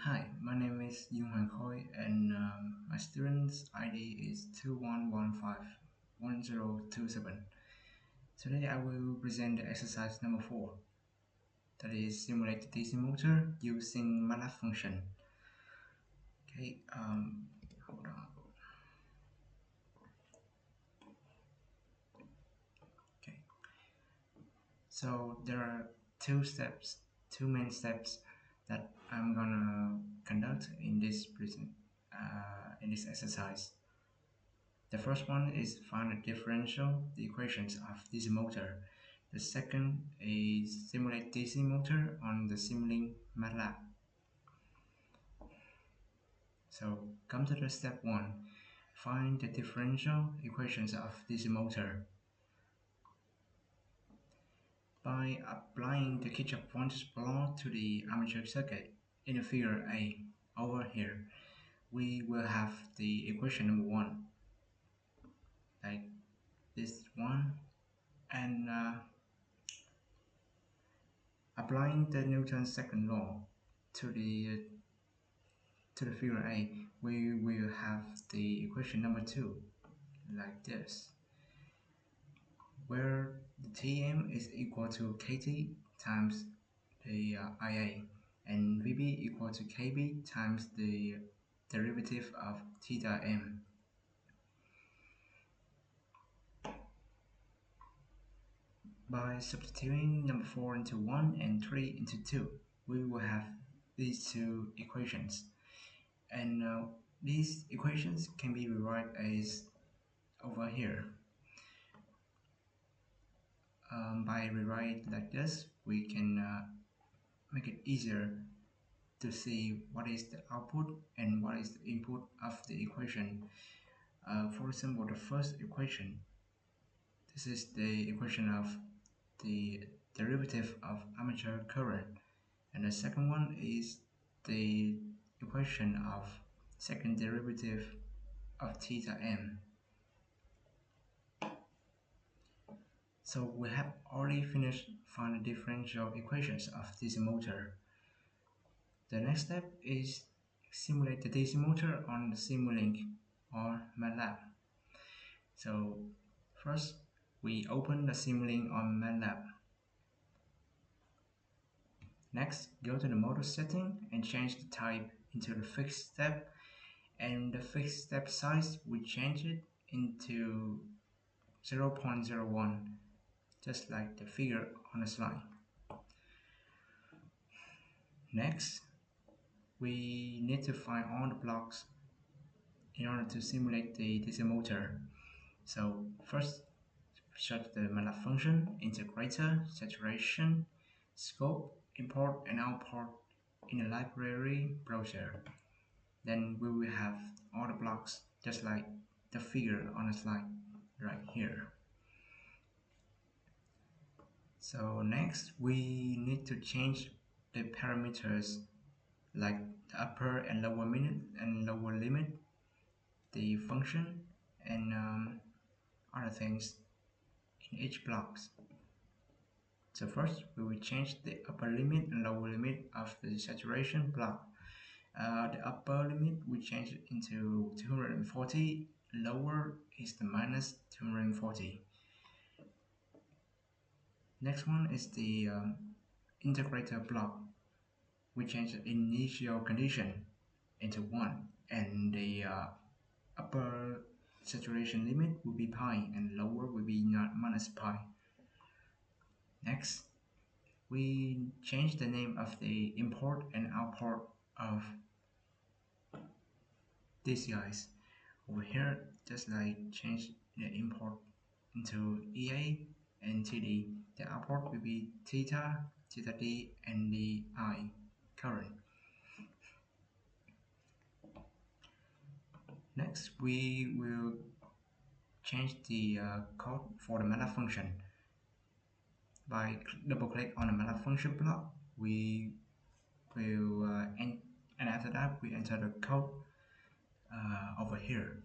Hi, my name is Young Han Khoi, and my student's ID is 21151027. Today I will present the exercise number 4, that is simulate the DC motor using MATLAB function. Okay, hold on. Okay, so there are two main steps that I'm gonna conduct in this exercise. The first one is find the differential equations of DC motor. The second is simulate DC motor on the Simulink MATLAB. So come to the step 1. Find the differential equations of DC motor. By applying the Kirchhoff voltage law to the armature circuit in the figure A over here, we will have the equation number 1, like this one, and applying the Newton's second law to the figure A, we will have the equation number 2, like this, where the Tm is equal to Kt times the Ia, and Vb equal to Kb times the derivative of theta m. By substituting number 4 into 1 and 3 into 2, we will have these two equations. And these equations can be rewrite as over here. By rewrite like this, we can make it easier to see what is the output and what is the input of the equation. For example, the first equation, this is the equation of the derivative of armature current, and the second one is the equation of second derivative of theta m. So we have already finished find the differential equations of DC motor. The next step is simulate the DC motor on the Simulink or MATLAB. So first we open the Simulink on MATLAB. Next, go to the motor setting and change the type into the fixed step, and the fixed step size we change it into 0.01, just like the figure on the slide. Next, we need to find all the blocks in order to simulate the DC motor. So first, search the MATLAB function, integrator, saturation, scope, import and output in the library browser. Then we will have all the blocks just like the figure on the slide right here. So next we need to change the parameters like the upper and lower limit, the function, and other things in each blocks. So first we will change the upper limit and lower limit of the saturation block. The upper limit we change it into 240, lower is the minus 240. Next one is the integrator block. We change the initial condition into 1, and the upper saturation limit will be pi and lower will be not minus pi. Next, we change the name of the import and output of these guys. Over here, just like change the import into EA and TD. The output will be theta, theta D, and the I current. Next, we will change the code for the MATLAB function. By double click on the MATLAB function block, we will and after that we enter the code over here.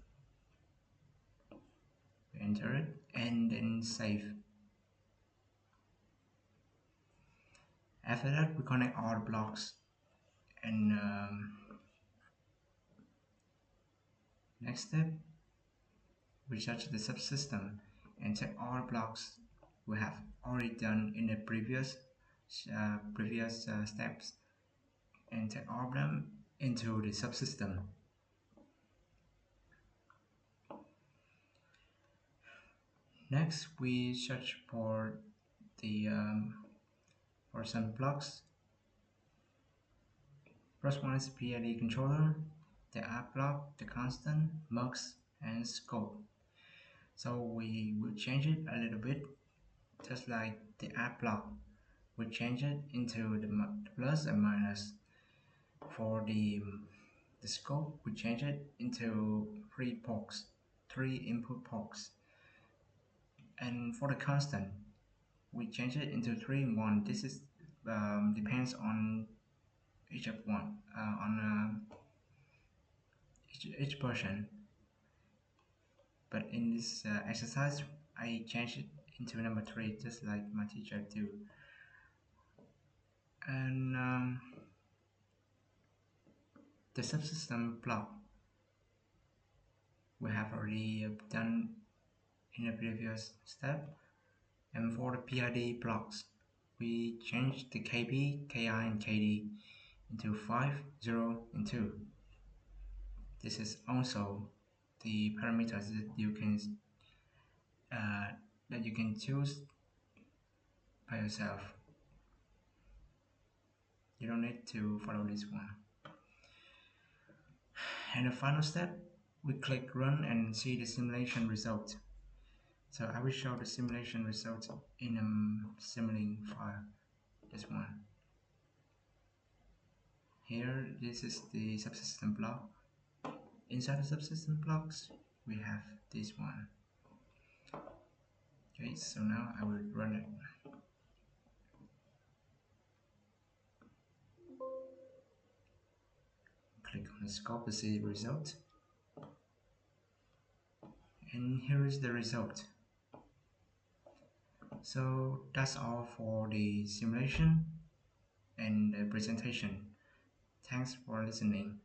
We enter it and then save. After that, we connect all the blocks And next step, we search the subsystem and check all blocks we have already done in the previous steps, and take all of them into the subsystem. Next, we search for the for some blocks. First one is PID controller, the app block, the constant, mux, and scope. So we will change it a little bit, just like the app block. We change it into the plus and minus. For the scope, we change it into three input ports. And for the constant, we change it into 3 and 1. This is depends on each of one on each person. But in this exercise, I changed it into number 3, just like my teacher do. And the subsystem block we have already done in the previous step. And for the PID blocks, we changed the KB, KI, and KD into 5, 0, and 2. This is also the parameters uh, that you can choose by yourself. You don't need to follow this one. And the final step, we click run and see the simulation result. So I will show the simulation result in a Simulink file. This one. Here, this is the subsystem block. Inside the subsystem blocks, we have this one. Okay, so now I will run it. Click on the scope to see the result. And here is the result. So that's all for the simulation and the presentation. Thanks for listening.